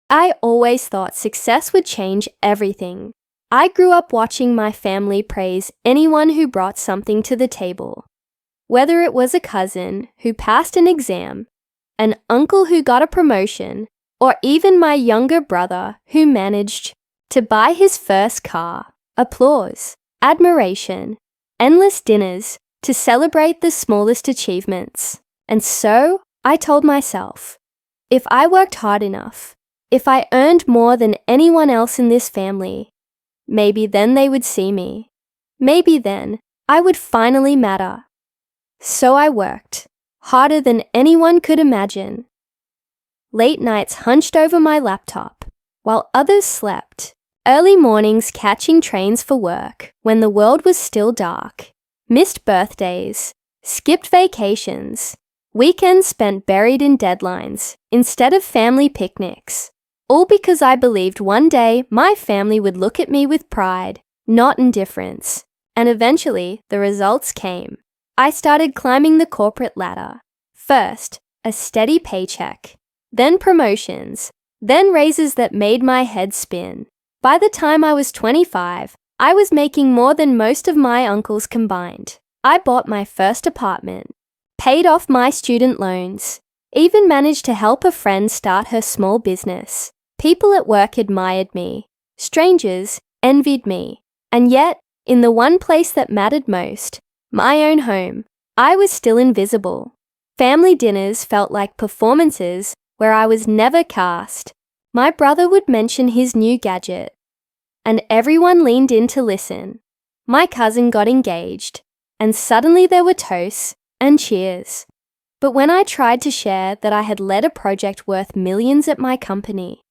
I always thought success would change everything. I grew up watching my family praise anyone who brought something to the table. Whether it was a cousin who passed an exam, an uncle who got a promotion, or even my younger brother who managed to buy his first car. Applause, admiration, endless dinners to celebrate the smallest achievements. And so, I told myself, if I worked hard enough, if I earned more than anyone else in this family, maybe then they would see me. Maybe then I would finally matter. So I worked, harder than anyone could imagine. Late nights hunched over my laptop, while others slept. Early mornings catching trains for work when the world was still dark. Missed birthdays, skipped vacations, weekends spent buried in deadlines instead of family picnics. All because I believed one day my family would look at me with pride, not indifference. And eventually, the results came. I started climbing the corporate ladder. First, a steady paycheck, then promotions, then raises that made my head spin. By the time I was 25, I was making more than most of my uncles combined. I bought my first apartment, paid off my student loans, even managed to help a friend start her small business. People at work admired me. Strangers envied me. And yet, in the one place that mattered most, my own home, I was still invisible. Family dinners felt like performances where I was never cast. My brother would mention his new gadget, and everyone leaned in to listen. My cousin got engaged, and suddenly there were toasts and cheers. But when I tried to share that I had led a project worth millions at my company,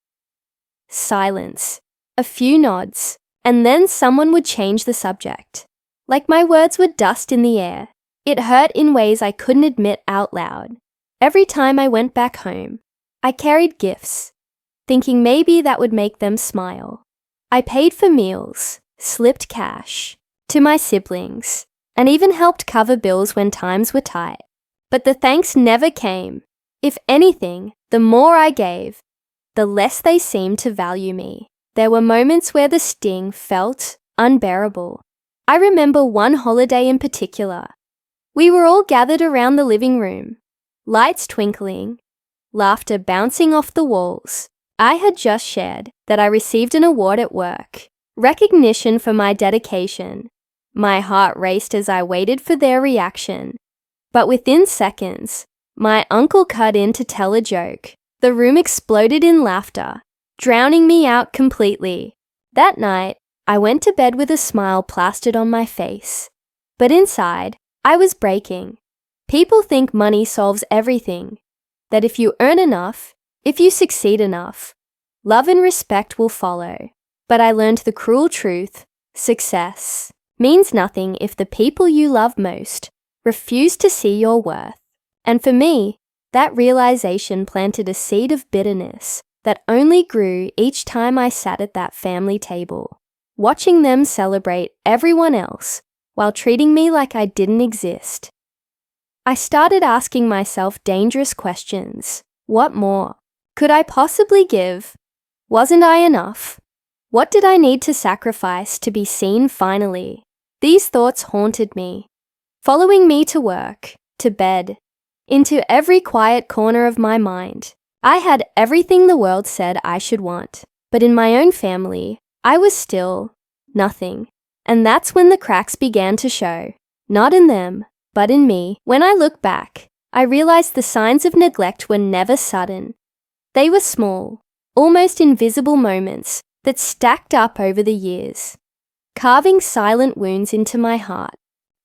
silence, a few nods, and then someone would change the subject. Like my words were dust in the air. It hurt in ways I couldn't admit out loud. Every time I went back home, I carried gifts, thinking maybe that would make them smile. I paid for meals, slipped cash to my siblings, and even helped cover bills when times were tight. But the thanks never came. If anything, the more I gave, the less they seemed to value me. There were moments where the sting felt unbearable. I remember one holiday in particular. We were all gathered around the living room, lights twinkling, laughter bouncing off the walls. I had just shared that I received an award at work, recognition for my dedication. My heart raced as I waited for their reaction. But within seconds, my uncle cut in to tell a joke. The room exploded in laughter, drowning me out completely. That night, I went to bed with a smile plastered on my face. But inside, I was breaking. People think money solves everything, that if you earn enough, if you succeed enough, love and respect will follow. But I learned the cruel truth: success means nothing if the people you love most refuse to see your worth. And for me, that realization planted a seed of bitterness that only grew each time I sat at that family table, watching them celebrate everyone else while treating me like I didn't exist. I started asking myself dangerous questions. What more could I possibly give? Wasn't I enough? What did I need to sacrifice to be seen finally? These thoughts haunted me, following me to work, to bed, into every quiet corner of my mind. I had everything the world said I should want, but in my own family, I was still nothing. And that's when the cracks began to show. Not in them, but in me. When I look back, I realized the signs of neglect were never sudden. They were small, almost invisible moments that stacked up over the years, carving silent wounds into my heart.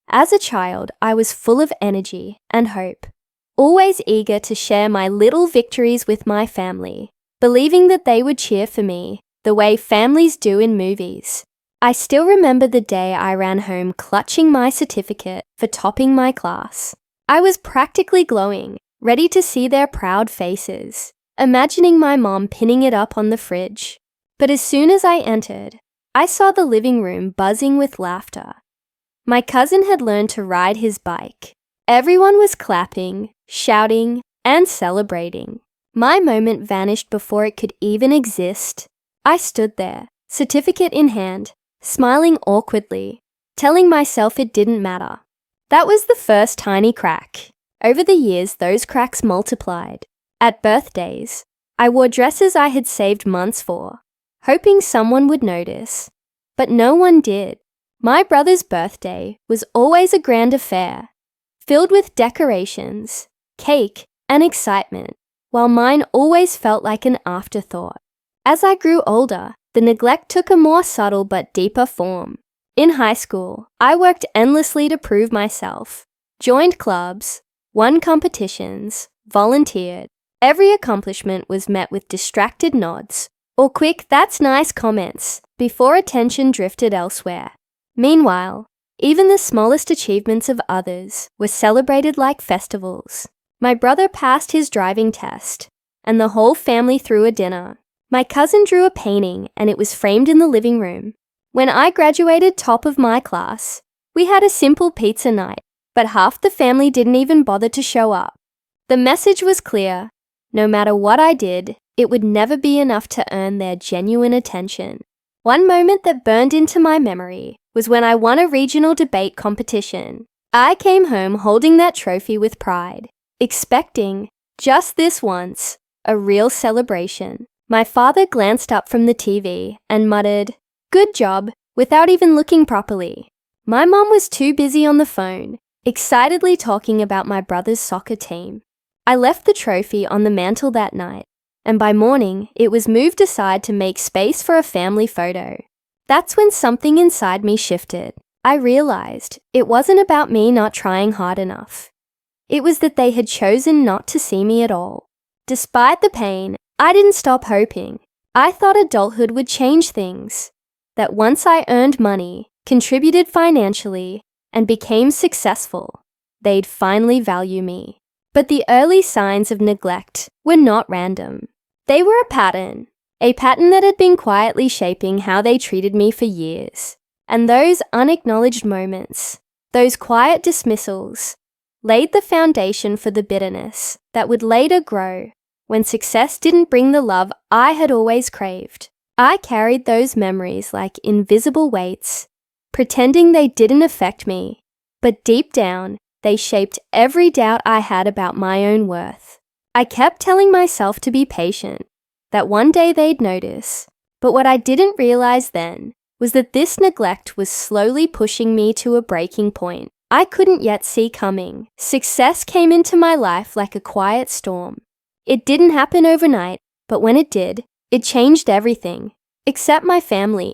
As a child, I was full of energy and hope, always eager to share my little victories with my family, believing that they would cheer for me the way families do in movies. I still remember the day I ran home clutching my certificate for topping my class. I was practically glowing, ready to see their proud faces, imagining my mom pinning it up on the fridge. But as soon as I entered, I saw the living room buzzing with laughter. My cousin had learned to ride his bike. Everyone was clapping, shouting, and celebrating. My moment vanished before it could even exist. I stood there, certificate in hand, smiling awkwardly, telling myself it didn't matter. That was the first tiny crack. Over the years, those cracks multiplied. At birthdays, I wore dresses I had saved months for, hoping someone would notice. But no one did. My brother's birthday was always a grand affair, filled with decorations, cake, and excitement, while mine always felt like an afterthought. As I grew older, the neglect took a more subtle but deeper form. In high school, I worked endlessly to prove myself, joined clubs, won competitions, volunteered. Every accomplishment was met with distracted nods or quick "that's nice" comments before attention drifted elsewhere. Meanwhile, even the smallest achievements of others were celebrated like festivals. My brother passed his driving test, and the whole family threw a dinner. My cousin drew a painting, and it was framed in the living room. When I graduated top of my class, we had a simple pizza night, but half the family didn't even bother to show up. The message was clear. No matter what I did, it would never be enough to earn their genuine attention. One moment that burned into my memory was when I won a regional debate competition. I came home holding that trophy with pride, expecting, just this once, a real celebration. My father glanced up from the TV and muttered, "Good job," without even looking properly. My mom was too busy on the phone, excitedly talking about my brother's soccer team. I left the trophy on the mantel that night, and by morning, it was moved aside to make space for a family photo. That's when something inside me shifted. I realized it wasn't about me not trying hard enough. It was that they had chosen not to see me at all. Despite the pain, I didn't stop hoping. I thought adulthood would change things. That once I earned money, contributed financially, and became successful, they'd finally value me. But the early signs of neglect were not random. They were a pattern that had been quietly shaping how they treated me for years. And those unacknowledged moments, those quiet dismissals, laid the foundation for the bitterness that would later grow when success didn't bring the love I had always craved. I carried those memories like invisible weights, pretending they didn't affect me, but deep down, they shaped every doubt I had about my own worth. I kept telling myself to be patient, that one day they'd notice, but what I didn't realize then was that this neglect was slowly pushing me to a breaking point I couldn't yet see coming. Success came into my life like a quiet storm. It didn't happen overnight, but when it did, it changed everything, except my family.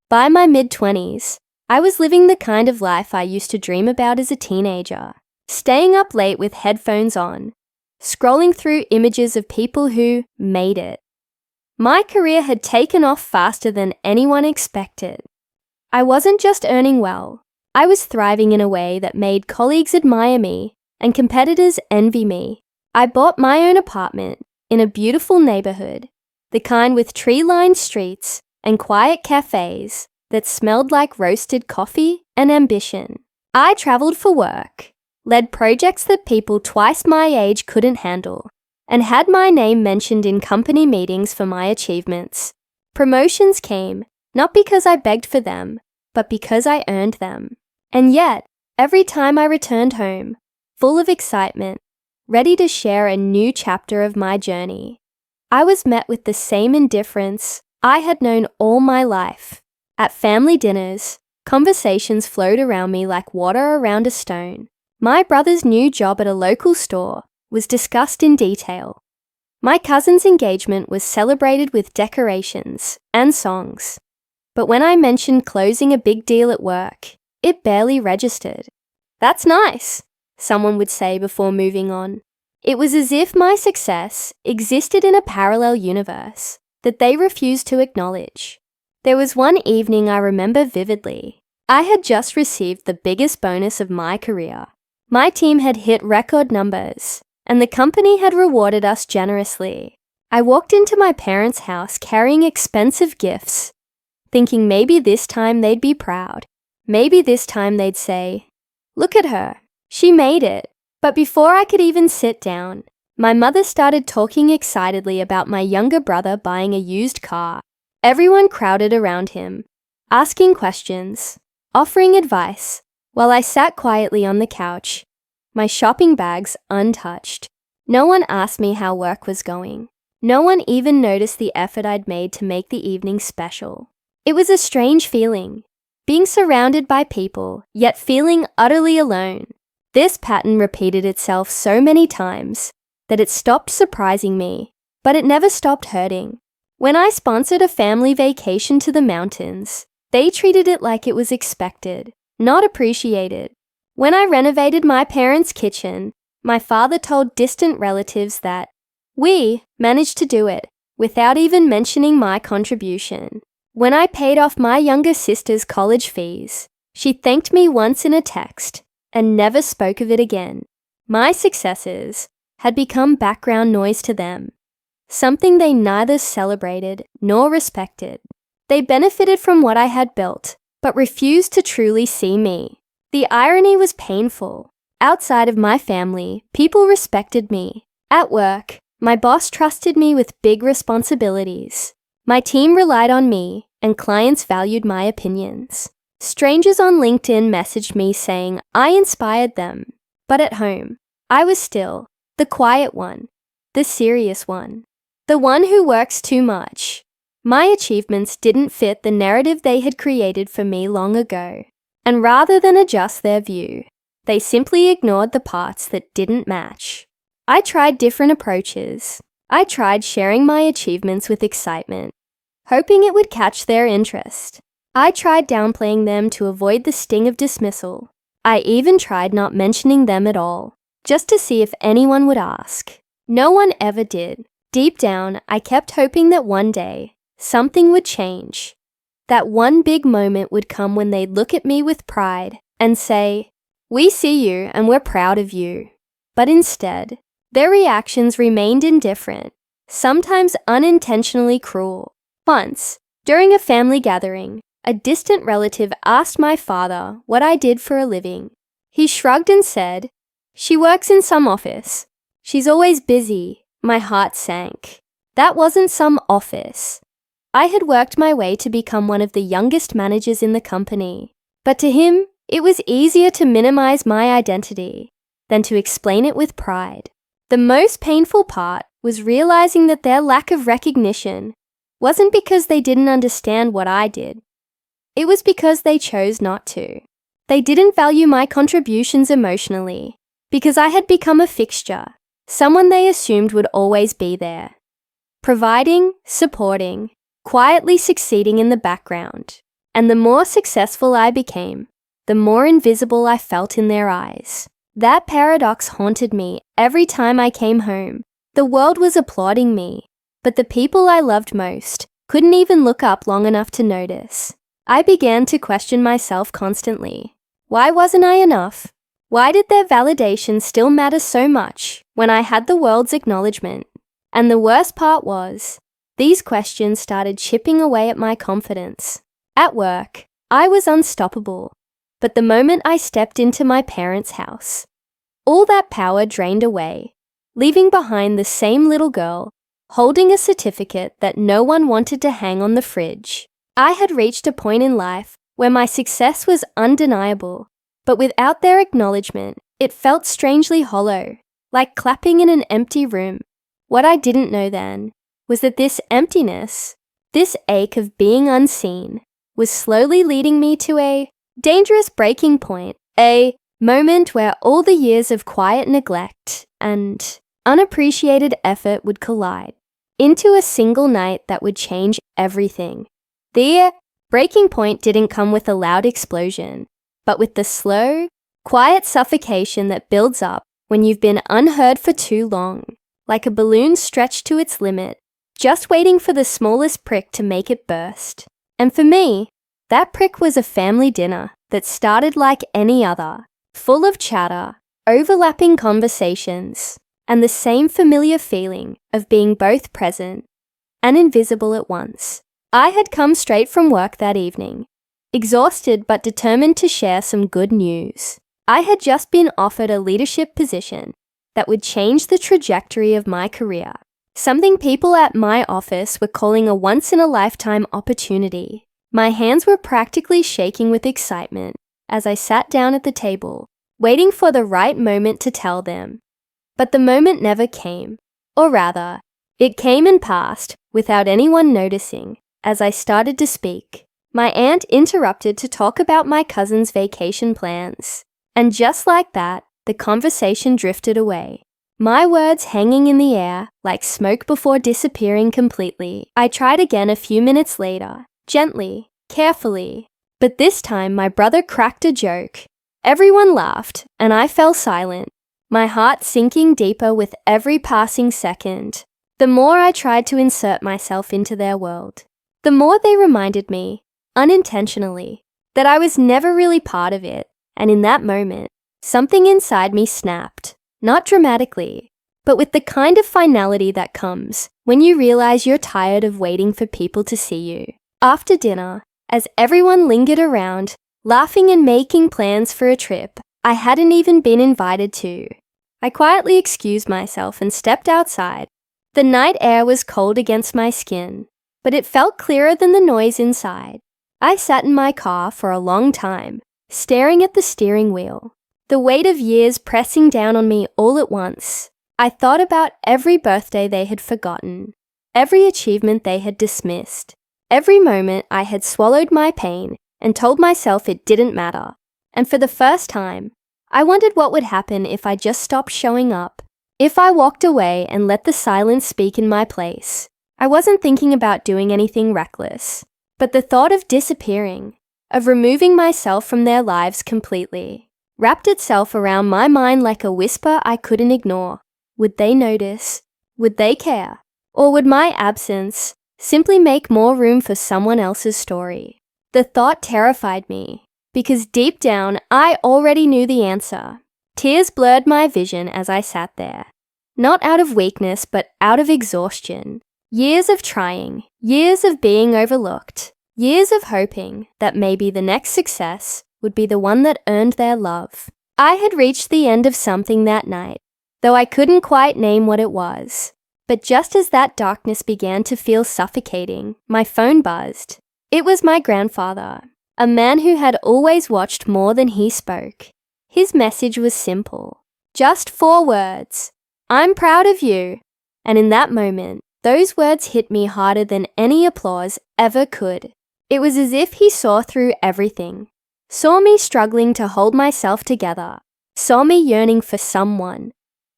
By my mid-20s, I was living the kind of life I used to dream about as a teenager, staying up late with headphones on, scrolling through images of people who made it. My career had taken off faster than anyone expected. I wasn't just earning well, I was thriving in a way that made colleagues admire me and competitors envy me. I bought my own apartment in a beautiful neighborhood, the kind with tree-lined streets and quiet cafes that smelled like roasted coffee and ambition. I traveled for work, led projects that people twice my age couldn't handle, and had my name mentioned in company meetings for my achievements. Promotions came, not because I begged for them, but because I earned them. And yet, every time I returned home, full of excitement, ready to share a new chapter of my journey, I was met with the same indifference I had known all my life. At family dinners, conversations flowed around me like water around a stone. My brother's new job at a local store was discussed in detail. My cousin's engagement was celebrated with decorations and songs. But when I mentioned closing a big deal at work, it barely registered. "That's nice," someone would say before moving on. It was as if my success existed in a parallel universe that they refused to acknowledge. There was one evening I remember vividly. I had just received the biggest bonus of my career. My team had hit record numbers, and the company had rewarded us generously. I walked into my parents' house carrying expensive gifts, thinking maybe this time they'd be proud. Maybe this time they'd say, "Look at her, she made it." But before I could even sit down, My mother started talking excitedly about my younger brother buying a used car. Everyone crowded around him, asking questions, offering advice, while I sat quietly on the couch, my shopping bags untouched. No one asked me how work was going. No one even noticed the effort I'd made to make the evening special. It was a strange feeling, being surrounded by people, yet feeling utterly alone. This pattern repeated itself so many times that it stopped surprising me, but it never stopped hurting. When I sponsored a family vacation to the mountains, they treated it like it was expected, not appreciated. When I renovated my parents' kitchen, my father told distant relatives that we managed to do it without even mentioning my contribution. When I paid off my younger sister's college fees, she thanked me once in a text and never spoke of it again. My successes had become background noise to them, something they neither celebrated nor respected. They benefited from what I had built, but refused to truly see me. The irony was painful. Outside of my family, people respected me. At work, my boss trusted me with big responsibilities. My team relied on me, and clients valued my opinions. Strangers on LinkedIn messaged me saying I inspired them. But at home, I was still the quiet one, the serious one, the one who works too much. My achievements didn't fit the narrative they had created for me long ago, and rather than adjust their view, they simply ignored the parts that didn't match. I tried different approaches. I tried sharing my achievements with excitement, hoping it would catch their interest. I tried downplaying them to avoid the sting of dismissal. I even tried not mentioning them at all, just to see if anyone would ask. No one ever did. Deep down, I kept hoping that one day, something would change. That one big moment would come when they'd look at me with pride and say, "We see you and we're proud of you." But instead, their reactions remained indifferent, sometimes unintentionally cruel. Once, during a family gathering, a distant relative asked my father what I did for a living. He shrugged and said, "She works in some office. She's always busy." My heart sank. That wasn't some office. I had worked my way to become one of the youngest managers in the company. But to him, it was easier to minimize my identity than to explain it with pride. The most painful part was realizing that their lack of recognition wasn't because they didn't understand what I did. It was because they chose not to. They didn't value my contributions emotionally because I had become a fixture, someone they assumed would always be there, providing, supporting, quietly succeeding in the background. And the more successful I became, the more invisible I felt in their eyes. That paradox haunted me every time I came home. The world was applauding me, but the people I loved most couldn't even look up long enough to notice. I began to question myself constantly. Why wasn't I enough? Why did their validation still matter so much when I had the world's acknowledgement? And the worst part was, these questions started chipping away at my confidence. At work, I was unstoppable. But the moment I stepped into my parents' house, all that power drained away, leaving behind the same little girl holding a certificate that no one wanted to hang on the fridge. I had reached a point in life where my success was undeniable, but without their acknowledgement, it felt strangely hollow, like clapping in an empty room. What I didn't know then was that this emptiness, this ache of being unseen, was slowly leading me to a dangerous breaking point, a moment where all the years of quiet neglect and unappreciated effort would collide into a single night that would change everything. The breaking point didn't come with a loud explosion, but with the slow, quiet suffocation that builds up when you've been unheard for too long, like a balloon stretched to its limit, just waiting for the smallest prick to make it burst. And for me, that prick was a family dinner that started like any other, full of chatter, overlapping conversations, and the same familiar feeling of being both present and invisible at once. I had come straight from work that evening, exhausted but determined to share some good news. I had just been offered a leadership position that would change the trajectory of my career. Something people at my office were calling a once-in-a-lifetime opportunity. My hands were practically shaking with excitement as I sat down at the table, waiting for the right moment to tell them. But the moment never came. Or rather, it came and passed without anyone noticing. As I started to speak, my aunt interrupted to talk about my cousin's vacation plans. And just like that, the conversation drifted away. My words hanging in the air like smoke before disappearing completely. I tried again a few minutes later, gently, carefully. But this time my brother cracked a joke. Everyone laughed, and I fell silent, my heart sinking deeper with every passing second. The more I tried to insert myself into their world, the more they reminded me, unintentionally, that I was never really part of it. And in that moment, something inside me snapped. Not dramatically, but with the kind of finality that comes when you realize you're tired of waiting for people to see you. After dinner, as everyone lingered around, laughing and making plans for a trip I hadn't even been invited to, I quietly excused myself and stepped outside. The night air was cold against my skin, but it felt clearer than the noise inside. I sat in my car for a long time, staring at the steering wheel, the weight of years pressing down on me all at once. I thought about every birthday they had forgotten, every achievement they had dismissed, every moment I had swallowed my pain and told myself it didn't matter. And for the first time, I wondered what would happen if I just stopped showing up, if I walked away and let the silence speak in my place. I wasn't thinking about doing anything reckless, but the thought of disappearing, of removing myself from their lives completely, wrapped itself around my mind like a whisper I couldn't ignore. Would they notice? Would they care? Or would my absence simply make more room for someone else's story? The thought terrified me, because deep down I already knew the answer. Tears blurred my vision as I sat there. Not out of weakness, but out of exhaustion. Years of trying, years of being overlooked, years of hoping that maybe the next success would be the one that earned their love. I had reached the end of something that night, though I couldn't quite name what it was. But just as that darkness began to feel suffocating, my phone buzzed. It was my grandfather, a man who had always watched more than he spoke. His message was simple, just 4 words: "I'm proud of you." And in that moment, those words hit me harder than any applause ever could. It was as if he saw through everything. Saw me struggling to hold myself together, saw me yearning for someone,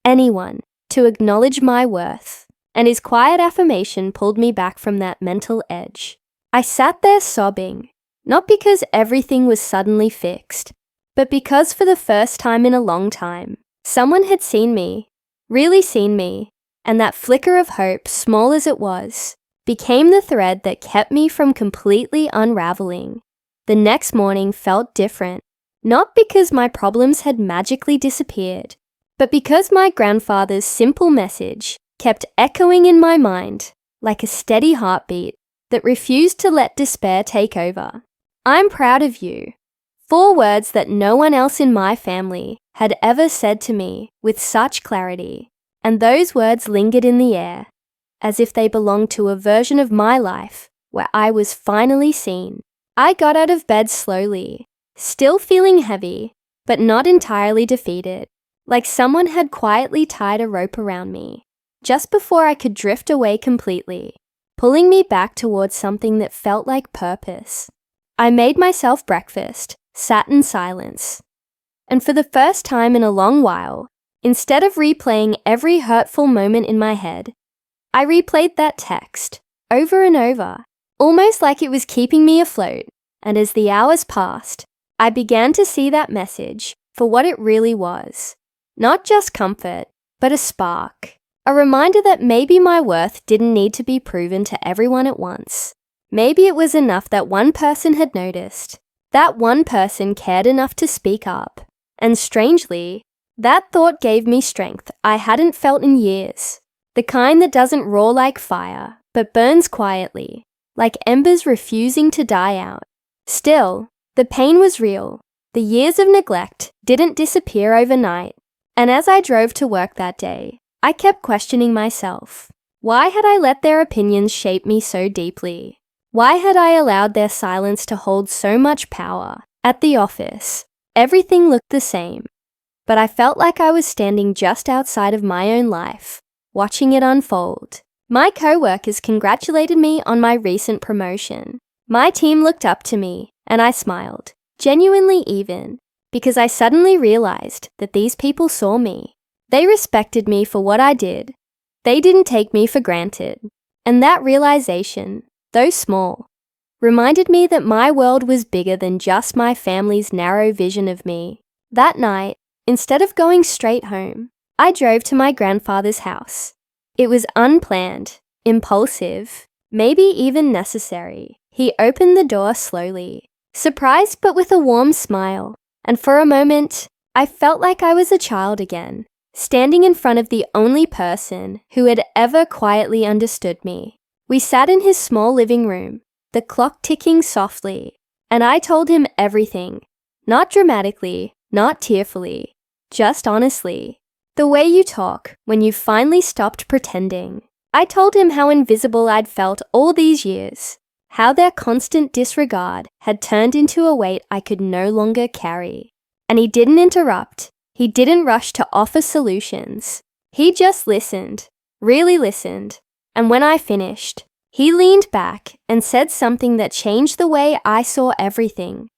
anyone, to acknowledge my worth, and his quiet affirmation pulled me back from that mental edge. I sat there sobbing, not because everything was suddenly fixed, but because for the first time in a long time, someone had seen me, really seen me, and that flicker of hope, small as it was, became the thread that kept me from completely unraveling. The next morning felt different, not because my problems had magically disappeared, but because my grandfather's simple message kept echoing in my mind like a steady heartbeat that refused to let despair take over. I'm proud of you. 4 words that no one else in my family had ever said to me with such clarity, and those words lingered in the air, as if they belonged to a version of my life where I was finally seen. I got out of bed slowly, still feeling heavy, but not entirely defeated, like someone had quietly tied a rope around me, just before I could drift away completely, pulling me back towards something that felt like purpose. I made myself breakfast, sat in silence, and for the first time in a long while, instead of replaying every hurtful moment in my head, I replayed that text over and over, almost like it was keeping me afloat. And as the hours passed, I began to see that message for what it really was. Not just comfort, but a spark. A reminder that maybe my worth didn't need to be proven to everyone at once. Maybe it was enough that one person had noticed. That one person cared enough to speak up. And strangely, that thought gave me strength I hadn't felt in years. The kind that doesn't roar like fire, but burns quietly, like embers refusing to die out. Still, the pain was real. The years of neglect didn't disappear overnight. And as I drove to work that day, I kept questioning myself. Why had I let their opinions shape me so deeply? Why had I allowed their silence to hold so much power? At the office, everything looked the same, but I felt like I was standing just outside of my own life, watching it unfold. My co-workers congratulated me on my recent promotion. My team looked up to me, and I smiled, genuinely even, because I suddenly realized that these people saw me. They respected me for what I did. They didn't take me for granted. And that realization, though small, reminded me that my world was bigger than just my family's narrow vision of me. That night, instead of going straight home, I drove to my grandfather's house. It was unplanned, impulsive, maybe even necessary. He opened the door slowly, surprised but with a warm smile, and for a moment, I felt like I was a child again, standing in front of the only person who had ever quietly understood me. We sat in his small living room, the clock ticking softly, and I told him everything, not dramatically, not tearfully, just honestly. The way you talk when you finally stopped pretending. I told him how invisible I'd felt all these years, how their constant disregard had turned into a weight I could no longer carry. And he didn't interrupt. He didn't rush to offer solutions. He just listened, really listened. And when I finished, he leaned back and said something that changed the way I saw everything.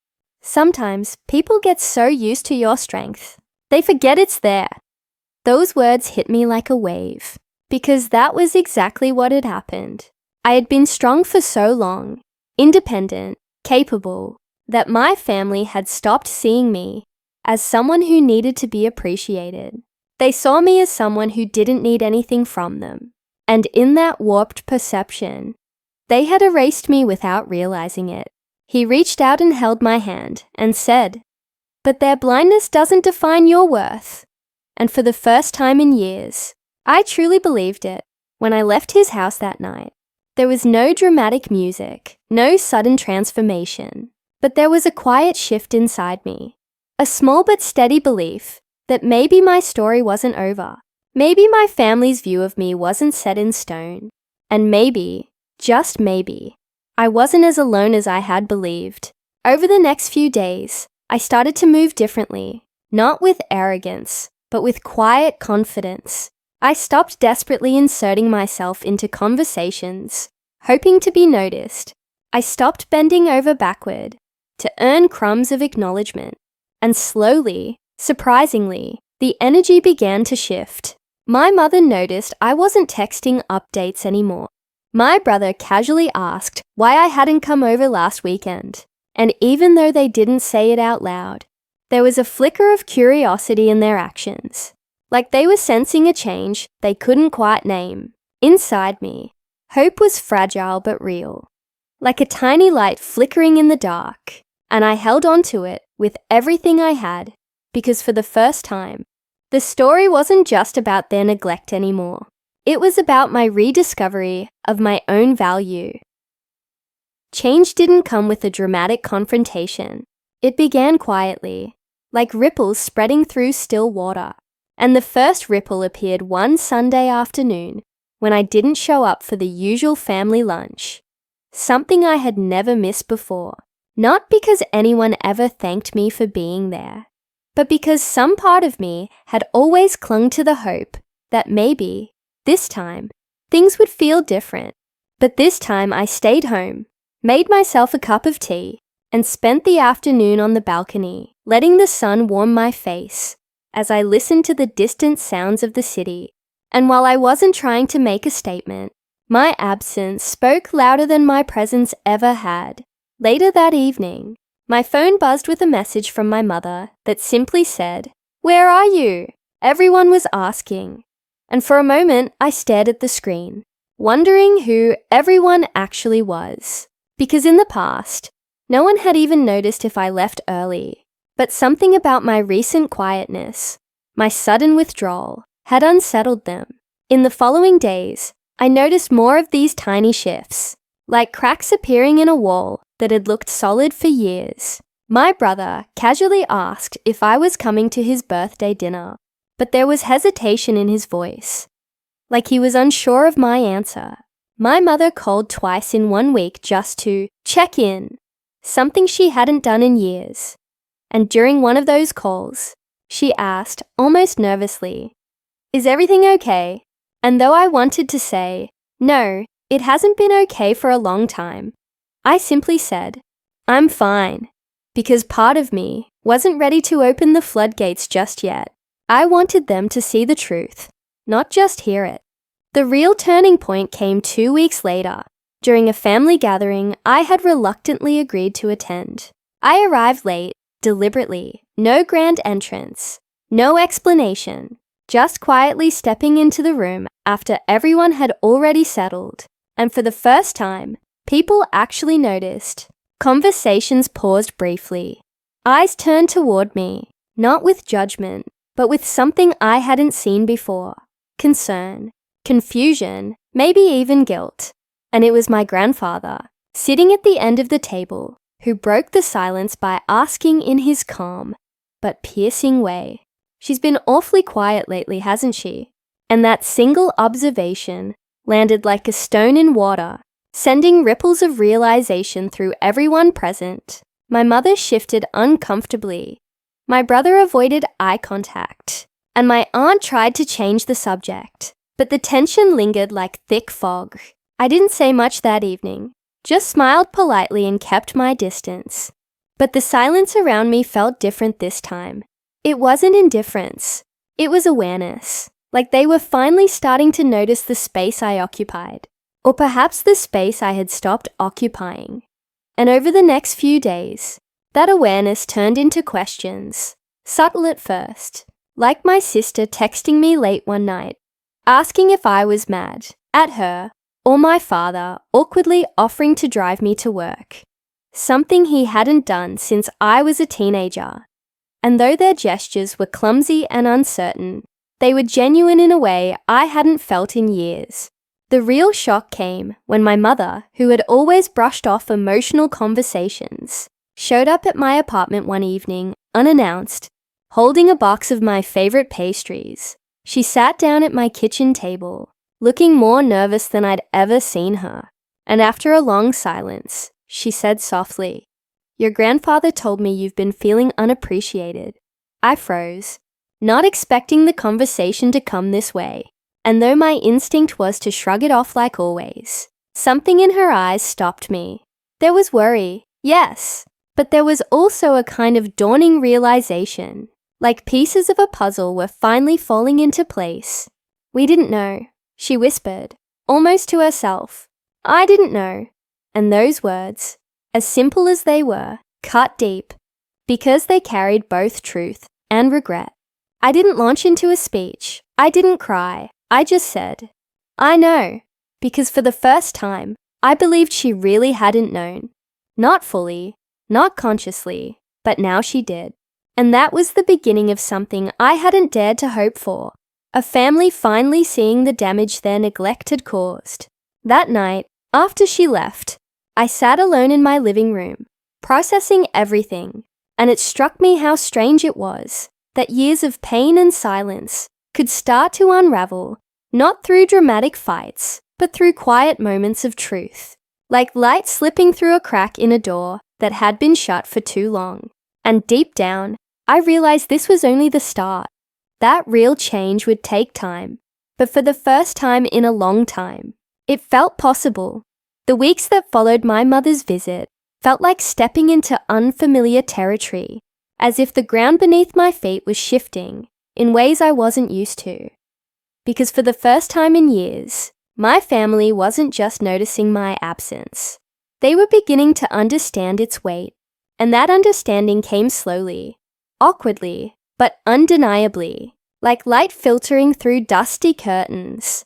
Sometimes people get so used to your strength, they forget it's there. Those words hit me like a wave, because that was exactly what had happened. I had been strong for so long, independent, capable, that my family had stopped seeing me as someone who needed to be appreciated. They saw me as someone who didn't need anything from them. And in that warped perception, they had erased me without realizing it. He reached out and held my hand and said, "But their blindness doesn't define your worth." And for the first time in years, I truly believed it. When I left his house that night, there was no dramatic music, no sudden transformation, but there was a quiet shift inside me, a small but steady belief that maybe my story wasn't over. Maybe my family's view of me wasn't set in stone, and maybe, just maybe, I wasn't as alone as I had believed. Over the next few days, I started to move differently, not with arrogance, but with quiet confidence. I stopped desperately inserting myself into conversations, hoping to be noticed. I stopped bending over backward to earn crumbs of acknowledgement, and slowly, surprisingly, the energy began to shift. My mother noticed I wasn't texting updates anymore. My brother casually asked why I hadn't come over last weekend, and even though they didn't say it out loud, there was a flicker of curiosity in their actions, like they were sensing a change they couldn't quite name. Inside me, hope was fragile but real, like a tiny light flickering in the dark, and I held on to it with everything I had, because for the first time, the story wasn't just about their neglect anymore. It was about my rediscovery of my own value. Change didn't come with a dramatic confrontation. It began quietly, like ripples spreading through still water. And the first ripple appeared one Sunday afternoon when I didn't show up for the usual family lunch, something I had never missed before. Not because anyone ever thanked me for being there, but because some part of me had always clung to the hope that maybe, this time, things would feel different. But this time I stayed home, made myself a cup of tea, and spent the afternoon on the balcony, letting the sun warm my face as I listened to the distant sounds of the city. And while I wasn't trying to make a statement, my absence spoke louder than my presence ever had. Later that evening, my phone buzzed with a message from my mother that simply said, "Where are you?" Everyone was asking. And for a moment, I stared at the screen, wondering who everyone actually was. Because in the past, no one had even noticed if I left early. But something about my recent quietness, my sudden withdrawal, had unsettled them. In the following days, I noticed more of these tiny shifts, like cracks appearing in a wall that had looked solid for years. My brother casually asked if I was coming to his birthday dinner, but there was hesitation in his voice, like he was unsure of my answer. My mother called twice in 1 week just to check in, something she hadn't done in years. And during one of those calls, she asked, almost nervously, "Is everything okay?" And though I wanted to say, "No, it hasn't been okay for a long time," I simply said, "I'm fine," because part of me wasn't ready to open the floodgates just yet. I wanted them to see the truth, not just hear it. The real turning point came 2 weeks later, during a family gathering I had reluctantly agreed to attend. I arrived late, deliberately, no grand entrance, no explanation, just quietly stepping into the room after everyone had already settled, and for the first time, people actually noticed. Conversations paused briefly. Eyes turned toward me, not with judgment, but with something I hadn't seen before. Concern, confusion, maybe even guilt. And it was my grandfather, sitting at the end of the table, who broke the silence by asking in his calm but piercing way, "She's been awfully quiet lately, hasn't she?" And that single observation landed like a stone in water, sending ripples of realization through everyone present. My mother shifted uncomfortably. My brother avoided eye contact, and my aunt tried to change the subject, but the tension lingered like thick fog. I didn't say much that evening, just smiled politely and kept my distance. But the silence around me felt different this time. It wasn't indifference, it was awareness, like they were finally starting to notice the space I occupied, or perhaps the space I had stopped occupying. And over the next few days, that awareness turned into questions, subtle at first, like my sister texting me late one night, asking if I was mad at her, or my father awkwardly offering to drive me to work, something he hadn't done since I was a teenager. And though their gestures were clumsy and uncertain, they were genuine in a way I hadn't felt in years. The real shock came when my mother, who had always brushed off emotional conversations, showed up at my apartment one evening, unannounced, holding a box of my favorite pastries. She sat down at my kitchen table, looking more nervous than I'd ever seen her. And after a long silence, she said softly, "Your grandfather told me you've been feeling unappreciated." I froze, not expecting the conversation to come this way. And though my instinct was to shrug it off like always, something in her eyes stopped me. There was worry, yes, but there was also a kind of dawning realization, like pieces of a puzzle were finally falling into place. "We didn't know," she whispered, almost to herself. "I didn't know." And those words, as simple as they were, cut deep, because they carried both truth and regret. I didn't launch into a speech. I didn't cry. I just said, "I know," because for the first time, I believed she really hadn't known. Not fully, not consciously, but now she did. And that was the beginning of something I hadn't dared to hope for, a family finally seeing the damage their neglect had caused. That night, after she left, I sat alone in my living room, processing everything, and it struck me how strange it was that years of pain and silence could start to unravel, not through dramatic fights, but through quiet moments of truth, like light slipping through a crack in a door that had been shut for too long. And deep down, I realized this was only the start. That real change would take time, but for the first time in a long time, it felt possible. The weeks that followed my mother's visit felt like stepping into unfamiliar territory, as if the ground beneath my feet was shifting in ways I wasn't used to. Because for the first time in years, my family wasn't just noticing my absence. They were beginning to understand its weight, and that understanding came slowly, awkwardly, but undeniably, like light filtering through dusty curtains.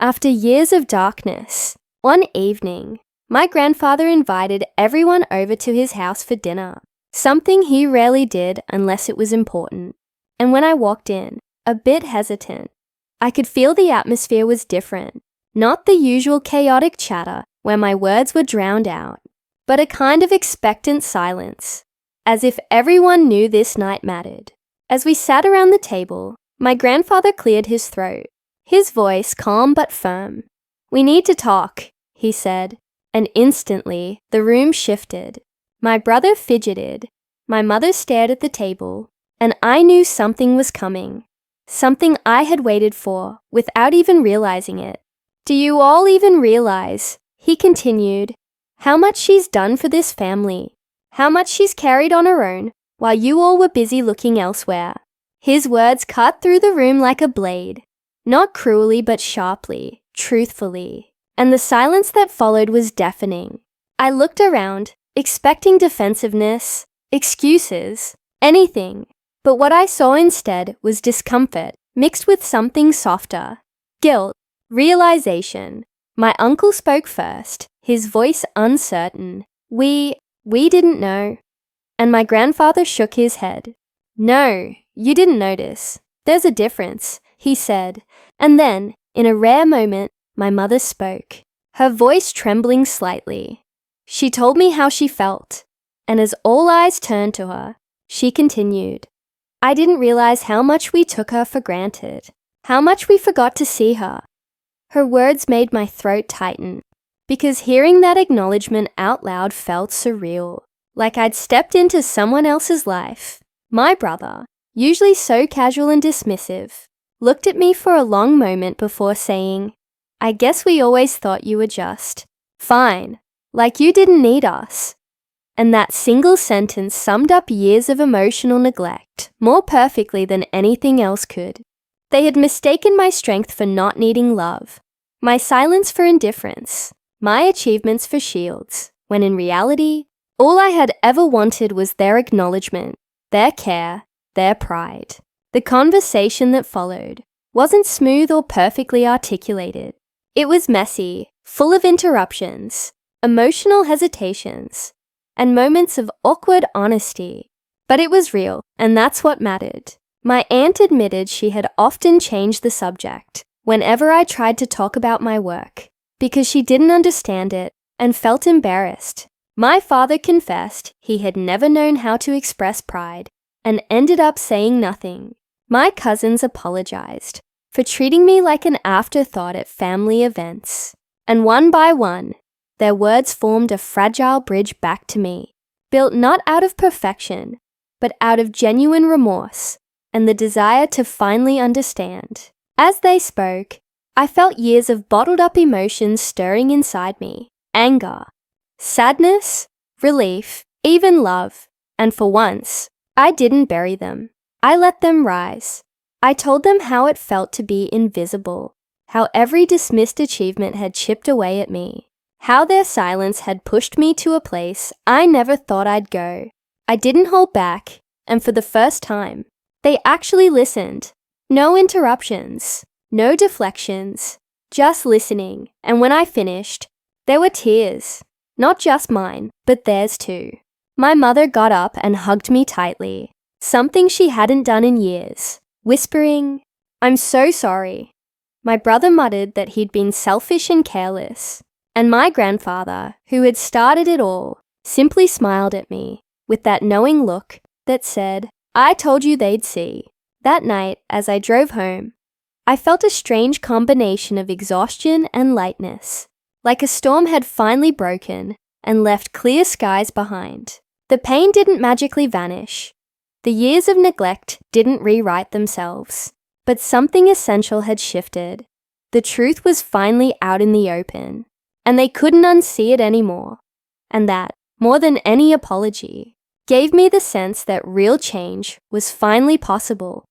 After years of darkness, one evening, my grandfather invited everyone over to his house for dinner, something he rarely did unless it was important. And when I walked in, a bit hesitant, I could feel the atmosphere was different, not the usual chaotic chatter where my words were drowned out, but a kind of expectant silence, as if everyone knew this night mattered. As we sat around the table, My grandfather cleared his throat, his voice calm but firm. "We need to talk," he said, and instantly the room shifted. My brother fidgeted, my mother stared at the table, and I knew something was coming. Something I had waited for without even realizing it. "Do you all even realize," he continued, "how much she's done for this family? How much she's carried on her own while you all were busy looking elsewhere?" His words cut through the room like a blade, not cruelly but sharply, truthfully, and the silence that followed was deafening. I looked around, expecting defensiveness, excuses, anything, but what I saw instead was discomfort mixed with something softer, guilt, realization. My uncle spoke first, his voice uncertain. We didn't know." And my grandfather shook his head. "No, you didn't notice. There's a difference," he said. And then, in a rare moment, my mother spoke, her voice trembling slightly. She told me how she felt, and as all eyes turned to her, she continued, "I didn't realize how much we took her for granted, how much we forgot to see her." Her words made my throat tighten, because hearing that acknowledgement out loud felt surreal, like I'd stepped into someone else's life. My brother, usually so casual and dismissive, looked at me for a long moment before saying, "I guess we always thought you were just fine, like you didn't need us." And that single sentence summed up years of emotional neglect more perfectly than anything else could. They had mistaken my strength for not needing love, my silence for indifference, my achievements for shields, when in reality, all I had ever wanted was their acknowledgement, their care, their pride. The conversation that followed wasn't smooth or perfectly articulated. It was messy, full of interruptions, emotional hesitations, and moments of awkward honesty. But it was real, and that's what mattered. My aunt admitted she had often changed the subject whenever I tried to talk about my work, because she didn't understand it and felt embarrassed. My father confessed he had never known how to express pride and ended up saying nothing. My cousins apologized for treating me like an afterthought at family events. And one by one, their words formed a fragile bridge back to me, built not out of perfection, but out of genuine remorse and the desire to finally understand. As they spoke, I felt years of bottled up emotions stirring inside me. Anger, sadness, relief, even love. And for once, I didn't bury them. I let them rise. I told them how it felt to be invisible, how every dismissed achievement had chipped away at me, how their silence had pushed me to a place I never thought I'd go. I didn't hold back, and for the first time, they actually listened. No interruptions, no deflections, just listening. And when I finished, there were tears, not just mine, but theirs too. My mother got up and hugged me tightly, something she hadn't done in years, whispering, "I'm so sorry." My brother muttered that he'd been selfish and careless, and my grandfather, who had started it all, simply smiled at me with that knowing look that said, "I told you they'd see." That night, as I drove home, I felt a strange combination of exhaustion and lightness, like a storm had finally broken and left clear skies behind. The pain didn't magically vanish. The years of neglect didn't rewrite themselves, but something essential had shifted. The truth was finally out in the open, and they couldn't unsee it anymore. And that, more than any apology, gave me the sense that real change was finally possible.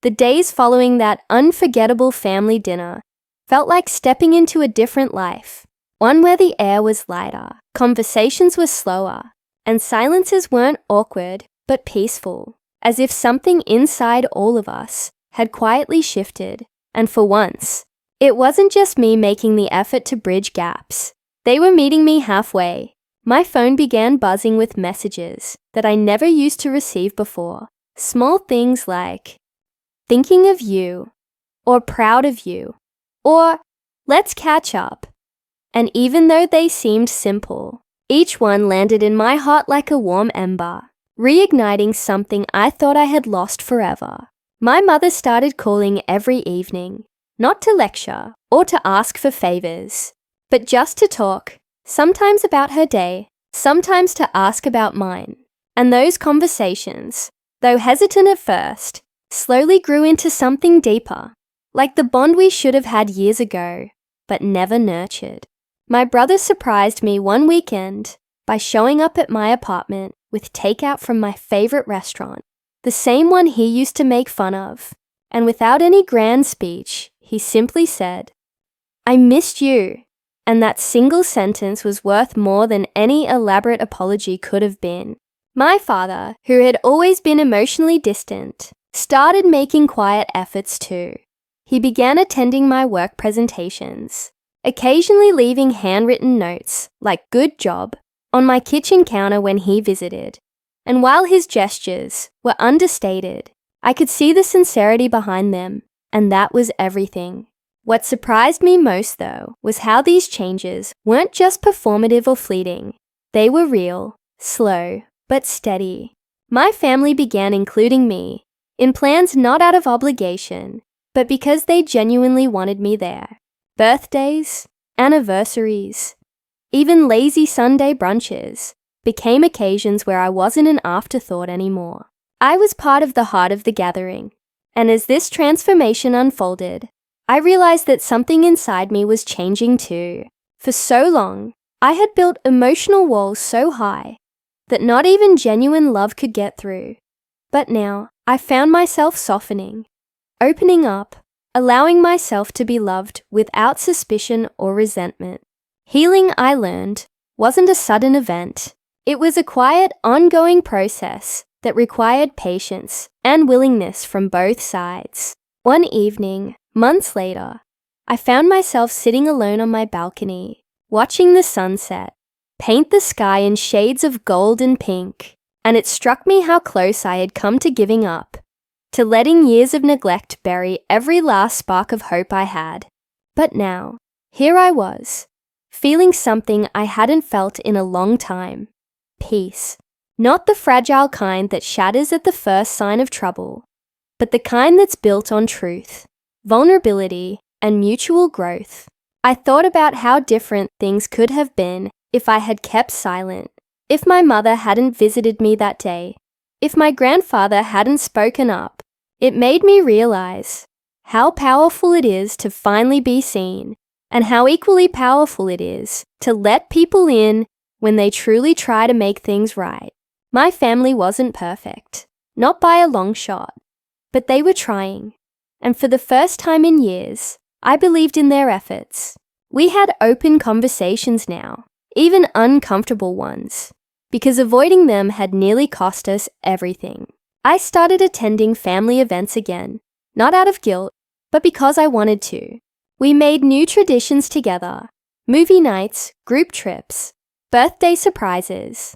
The days following that unforgettable family dinner felt like stepping into a different life, one where the air was lighter, conversations were slower, and silences weren't awkward but peaceful, as if something inside all of us had quietly shifted. And for once, it wasn't just me making the effort to bridge gaps. They were meeting me halfway. My phone began buzzing with messages that I never used to receive before. Small things like, "Thinking of you," or "Proud of you," or "Let's catch up." And even though they seemed simple, each one landed in my heart like a warm ember, reigniting something I thought I had lost forever. My mother started calling every evening, not to lecture or to ask for favors, but just to talk, sometimes about her day, sometimes to ask about mine. And those conversations, though hesitant at first, slowly grew into something deeper, like the bond we should have had years ago, but never nurtured. My brother surprised me one weekend by showing up at my apartment with takeout from my favorite restaurant, the same one he used to make fun of, and without any grand speech, he simply said, "I missed you." And that single sentence was worth more than any elaborate apology could have been. My father, who had always been emotionally distant, started making quiet efforts too. He began attending my work presentations, occasionally leaving handwritten notes, like "good job," on my kitchen counter when he visited. And while his gestures were understated, I could see the sincerity behind them, and that was everything. What surprised me most, though, was how these changes weren't just performative or fleeting. They were real, slow, but steady. My family began including me in plans not out of obligation, but because they genuinely wanted me there. Birthdays, anniversaries, even lazy Sunday brunches became occasions where I wasn't an afterthought anymore. I was part of the heart of the gathering, and as this transformation unfolded, I realized that something inside me was changing too. For so long, I had built emotional walls so high that not even genuine love could get through. But now, I found myself softening, opening up, allowing myself to be loved without suspicion or resentment. Healing, I learned, wasn't a sudden event. It was a quiet, ongoing process that required patience and willingness from both sides. One evening, months later, I found myself sitting alone on my balcony, watching the sunset paint the sky in shades of gold and pink, and it struck me how close I had come to giving up, to letting years of neglect bury every last spark of hope I had. But now, here I was, feeling something I hadn't felt in a long time. Peace. Not the fragile kind that shatters at the first sign of trouble, but the kind that's built on truth, vulnerability, and mutual growth. I thought about how different things could have been if I had kept silent, if my mother hadn't visited me that day, if my grandfather hadn't spoken up. It made me realize how powerful it is to finally be seen, and how equally powerful it is to let people in when they truly try to make things right. My family wasn't perfect, not by a long shot, but they were trying. And for the first time in years, I believed in their efforts. We had open conversations now, even uncomfortable ones, because avoiding them had nearly cost us everything. I started attending family events again, not out of guilt, but because I wanted to. We made new traditions together, movie nights, group trips, birthday surprises,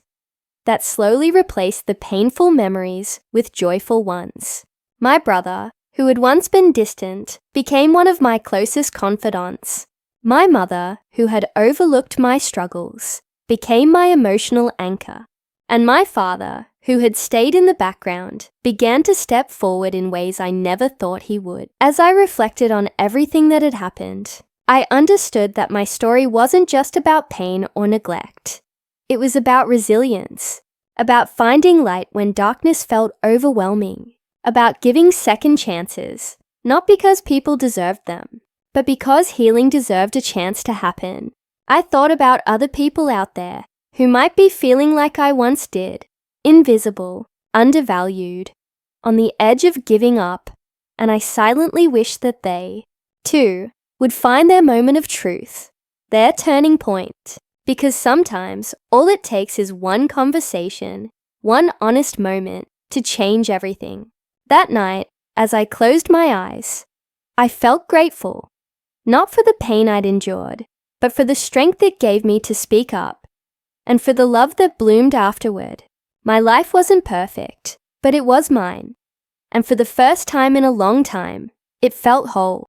that slowly replaced the painful memories with joyful ones. My brother, who had once been distant, became one of my closest confidants. My mother, who had overlooked my struggles, became my emotional anchor. And my father, who had stayed in the background, began to step forward in ways I never thought he would. As I reflected on everything that had happened, I understood that my story wasn't just about pain or neglect. It was about resilience, about finding light when darkness felt overwhelming, about giving second chances, not because people deserved them, but because healing deserved a chance to happen. I thought about other people out there who might be feeling like I once did, invisible, undervalued, on the edge of giving up, and I silently wished that they, too, would find their moment of truth, their turning point, because sometimes all it takes is one conversation, one honest moment to change everything. That night, as I closed my eyes, I felt grateful, not for the pain I'd endured, but for the strength it gave me to speak up, and for the love that bloomed afterward. My life wasn't perfect, but it was mine, and for the first time in a long time, it felt whole.